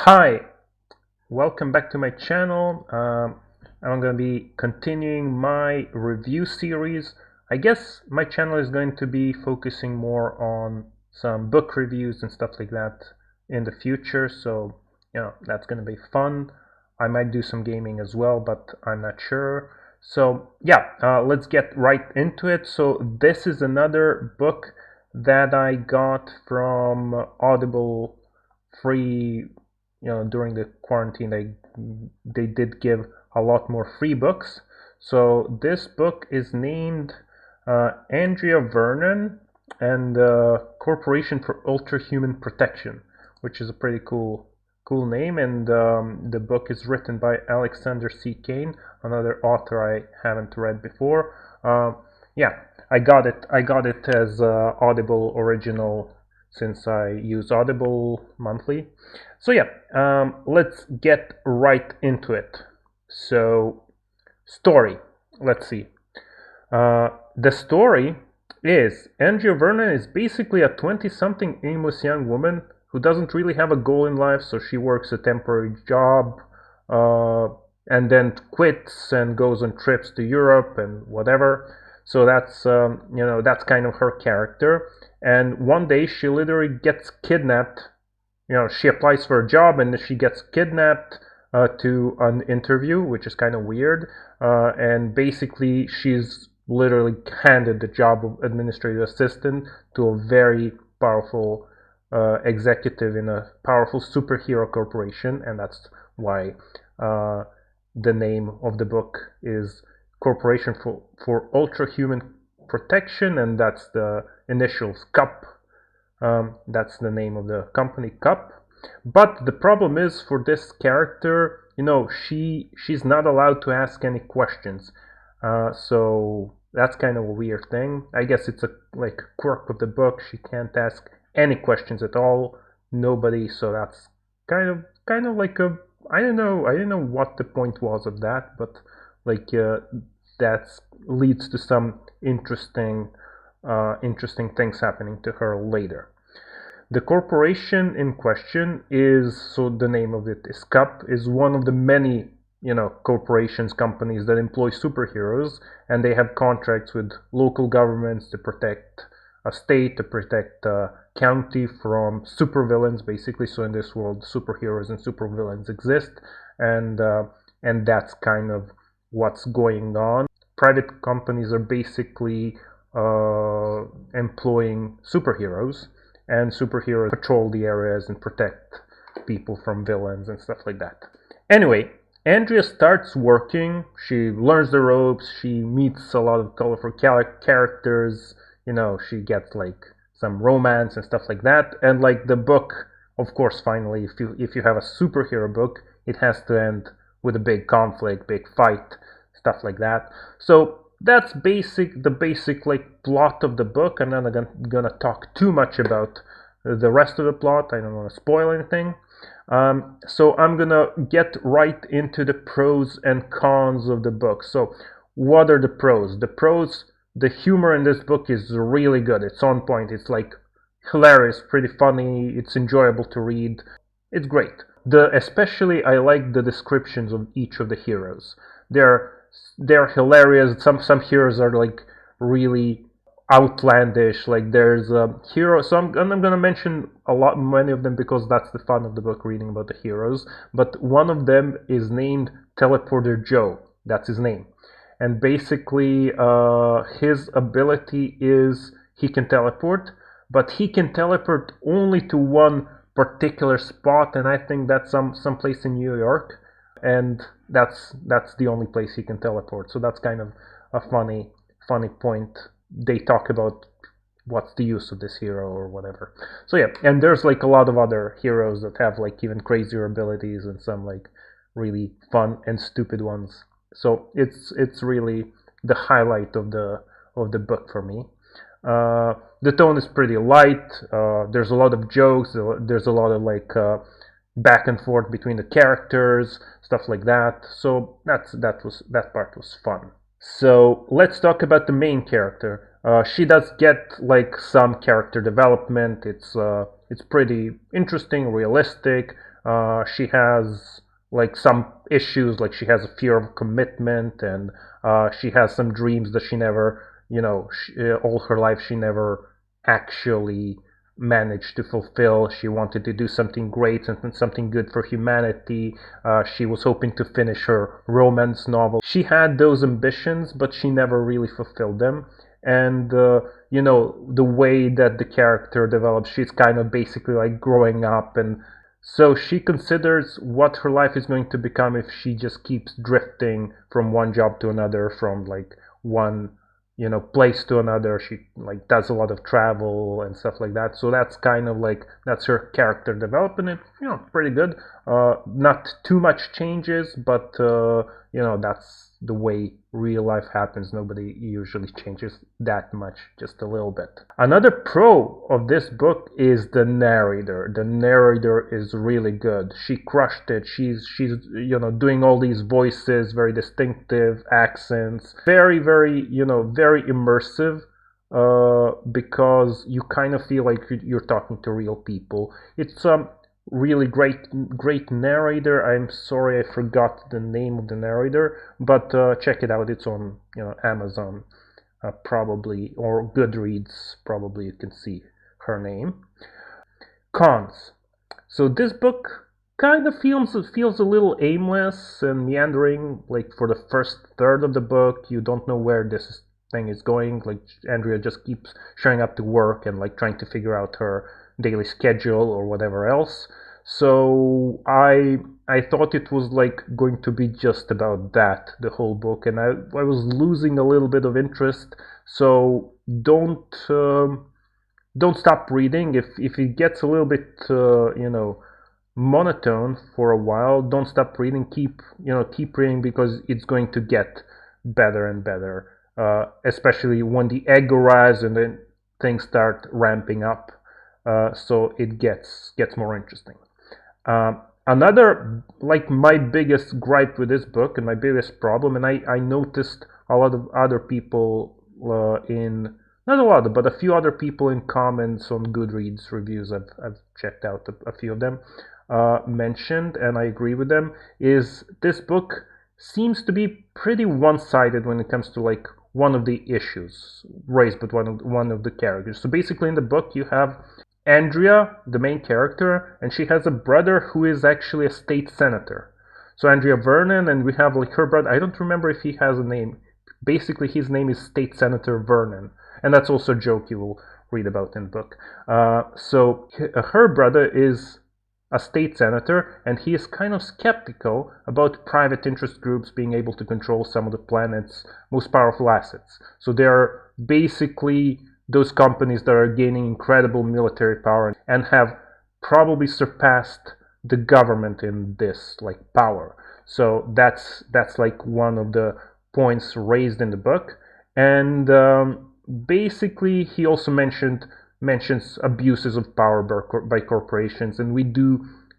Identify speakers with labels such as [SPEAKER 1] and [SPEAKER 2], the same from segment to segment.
[SPEAKER 1] Hi, welcome back to my channel. I'm going to be continuing my review series. I guess my channel is going to be focusing more on some book reviews and stuff like that in the future, so that's going to be fun. I might do some gaming as well, but I'm not sure. So let's get right into it. So this is another book that I got from Audible free. During the quarantine they did give a lot more free books. So this book is named Andrea Vernon and Corporation for UltraHuman Protection, which is a pretty cool name. And the book is written by Alexander C. Kane, another author I haven't read before. Yeah, I got it as Audible original, since I use Audible monthly. So let's get right into it. So, story. Let's see. The story is Andrea Vernon is basically a 20-something aimless young woman who doesn't really have a goal in life, so she works a temporary job and then quits and goes on trips to Europe and whatever. So that's kind of her character. And one day she literally gets kidnapped. She applies for a job and she gets kidnapped to an interview, which is kind of weird. And basically, she's literally handed the job of administrative assistant to a very powerful executive in a powerful superhero corporation, and that's why the name of the book is Corporation for UltraHuman Protection, and that's the initials CUP. That's the name of the company, CUP. But the problem is, for this character, she's not allowed to ask any questions. So that's kind of a weird thing. I guess it's a quirk of the book. She can't ask any questions at all. Nobody. So that's kind of like a, I don't know what the point was of that, but that leads to some interesting things happening to her later. The corporation in question so the name of it is CUP, is one of the many corporations, companies that employ superheroes, and they have contracts with local governments to protect a state, to protect a county from supervillains, basically. So in this world, superheroes and supervillains exist, and that's kind of what's going on. Private companies are basically employing superheroes, and superheroes patrol the areas and protect people from villains and stuff like that. Anyway, Andrea starts working. She learns the ropes. She meets a lot of colorful characters. She gets some romance and stuff like that. And the book, of course, finally, if you have a superhero book, it has to end with a big conflict, big fight, stuff like that. So that's the basic plot of the book. I'm not gonna talk too much about the rest of the plot. I don't want to spoil anything. So I'm gonna get right into the pros and cons of the book. So what are the pros? The humor in this book is really good. It's on point. It's hilarious, pretty funny. It's enjoyable to read. It's great. Especially I like the descriptions of each of the heroes. They're hilarious. Some heroes are really outlandish. There's a hero, so I'm gonna mention many of them, because that's the fun of the book, reading about the heroes. But one of them is named Teleporter Joe. That's his name. And basically his ability is he can teleport, but he can teleport only to one particular spot, and I think that's some place in New York, and that's the only place he can teleport. So that's kind of a funny point. They talk about what's the use of this hero or whatever. So and there's a lot of other heroes that have even crazier abilities, and some really fun and stupid ones. So it's really the highlight of the book for me. The tone is pretty light. There's a lot of jokes. There's a lot of back and forth between the characters, stuff like that. So that part was fun. So let's talk about the main character. She does get some character development. It's pretty interesting, realistic. She has like some issues, like she has a fear of commitment, and she has some dreams that she never, all her life she never actually managed to fulfill. She wanted to do something great and something good for humanity. She was hoping to finish her romance novel. She had those ambitions, but she never really fulfilled them. And the way that the character develops, she's kind of basically like growing up, and so she considers what her life is going to become if she just keeps drifting from one job to another, from like one place to another. She like does a lot of travel and stuff like that. So that's kind of like, that's her character development. Pretty good. Not too much changes, but that's the way real life happens. Nobody usually changes that much, just a little bit. Another pro of this book is the narrator. The narrator is really good. She crushed it. She's doing all these voices, very distinctive accents, very very very immersive. Because you kind of feel like you're talking to real people. It's really great narrator. I'm sorry I forgot the name of the narrator, but check it out. It's on Amazon probably, or Goodreads probably. You can see her name. Cons. So this book kind of feels a little aimless and meandering. Like for the first third of the book, you don't know where this thing is going. Like Andrea just keeps showing up to work and like trying to figure out her daily schedule or whatever else. So I thought it was like going to be just about that the whole book, and I was losing a little bit of interest. So don't stop reading. If it gets a little bit monotone for a while, don't stop reading. Keep reading, because it's going to get better and better, especially when the egg arrives and then things start ramping up. So it gets more interesting. Another, like, my biggest gripe with this book and my biggest problem, and I noticed a lot of other people in, not a lot, but a few other people in comments on Goodreads reviews, I've checked out a few of them, mentioned, and I agree with them, is this book seems to be pretty one-sided when it comes to like one of the issues raised by one of the characters. So basically in the book you have Andrea, the main character, and she has a brother who is actually a state senator. So Andrea Vernon, and we have like her brother. I don't remember if he has a name. Basically, his name is State Senator Vernon, and that's also a joke you will read about in the book. So her brother is a state senator, and he is kind of skeptical about private interest groups being able to control some of the planet's most powerful assets. So they're basically those companies that are gaining incredible military power and have probably surpassed the government in this like power. So that's like one of the points raised in the book. And basically he also mentions abuses of power by corporations, and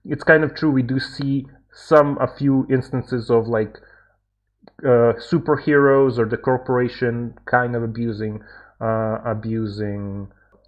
[SPEAKER 1] it's kind of true. We do see a few instances of like superheroes or the corporation kind of abusing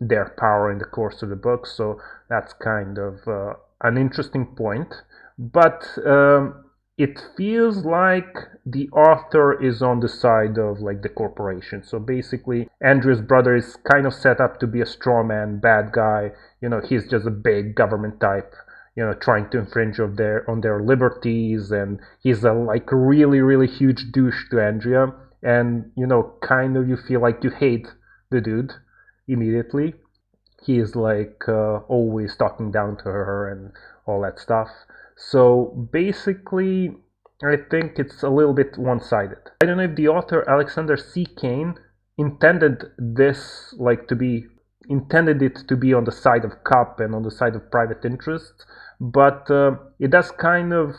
[SPEAKER 1] their power in the course of the book. So that's kind of an interesting point. But it feels like the author is on the side of like the corporation. So basically Andrew's brother is kind of set up to be a strawman bad guy. He's just a big government type, trying to infringe on their liberties, and he's a like really really huge douche to Andrea, and kind of you feel like you hate the dude immediately. He is like always talking down to her and all that stuff. So basically I think it's a little bit one-sided. I don't know if the author Alexander C. Kane intended it to be on the side of cop and on the side of private interests, but it does kind of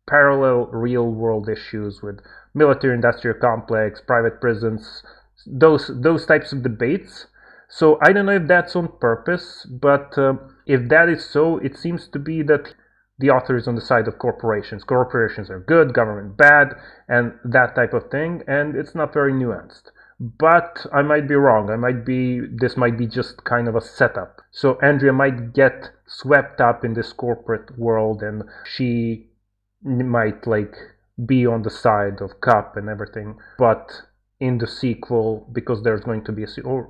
[SPEAKER 1] parallel real world issues with military industrial complex, private prisons, those types of debates. So I don't know if that's on purpose, but if that is so, it seems to be that the author is on the side of corporations. Corporations are good, government bad, and that type of thing, and it's not very nuanced. but I might be wrong. This might be just kind of a setup. So Andrea might get swept up in this corporate world, and she might like be on the side of Cup and everything. But in the sequel, because there's going to be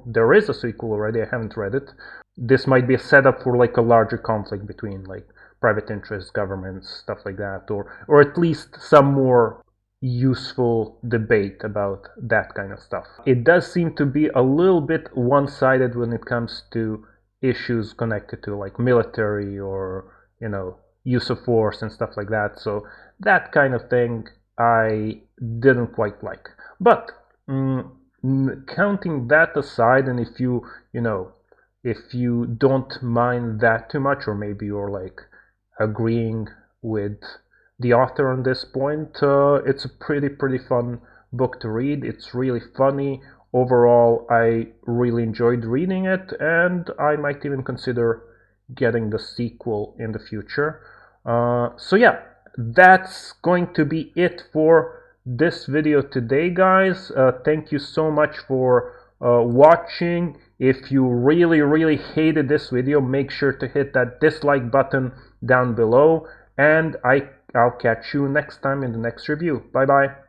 [SPEAKER 1] there is a sequel already, I haven't read it, this might be a setup for like a larger conflict between like private interests, governments, stuff like that, or at least some more useful debate about that kind of stuff. It does seem to be a little bit one-sided when it comes to issues connected to like military or, you know, use of force and stuff like that. So that kind of thing I didn't quite like. But counting that aside, and if you don't mind that too much, or maybe you're like agreeing with the author on this point, it's a pretty fun book to read. It's really funny. Overall, I really enjoyed reading it, and I might even consider getting the sequel in the future. So yeah, that's going to be it for this video today, guys. Thank you so much for watching. If you really hated this video, make sure to hit that dislike button down below, and I'll catch you next time in the next review. Bye bye.